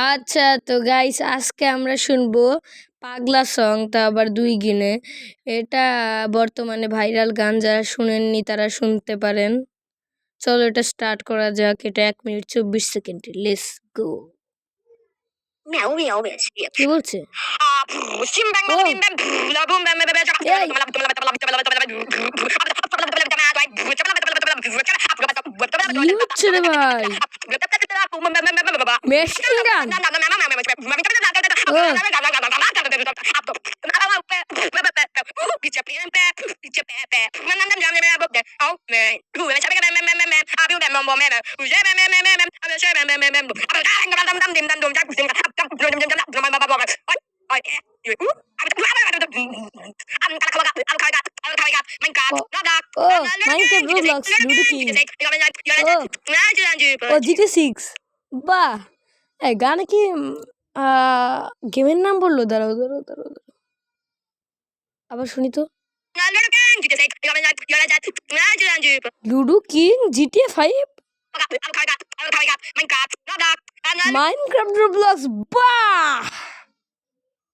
আচ্ছা তো গাইস আজকে আমরা শুনবো পাগলা সং, তা আবার দুই গিনে। এটা বর্তমানে ভাইরাল গান, যারা শুনেননি তারা শুনতে পারেন। চলো এটা স্টার্ট করা যাক। এটা 1 মিনিট 24 সেকেন্ড। Let's go. কি বলছে? কি হচ্ছে রে ভাই? Machine gun. Minecraft, Roblox, Ludo King, ও GTA 6। বাহ, এই গানে কি গেমের নাম বললো? দাঁড়াও দাঁড়াও দাঁড়াও দাঁড়াও, আবার শুনি তো। Ludo king, GTA 5, Minecraft, Roblox. বাহ।